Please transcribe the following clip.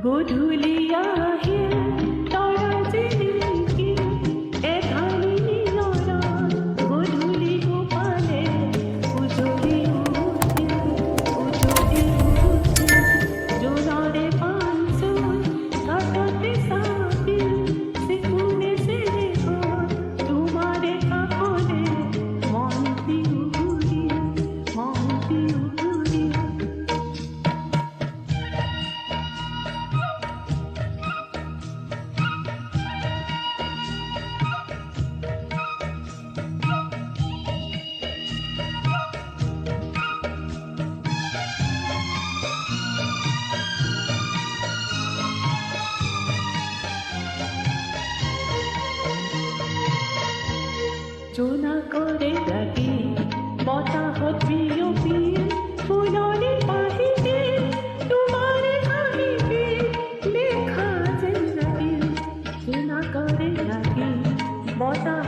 গধূলিয়া আহিল তৰা জিলিকি এধানি নিজৰা গধূলি গোপালে উজলি উঠিল জোনৰে পানচুল কাষতে চাপিল চেকুনে চেৰেকত তোমাৰে কাষতে মনটি উঘুৰিল জোনাকৰে লাগি বতাহত বিয়পিল ফুলনি পাহিতে তোমাৰে হাঁহিতে দেখা যেন লাগিল জোনাকৰে লাগি বতাহ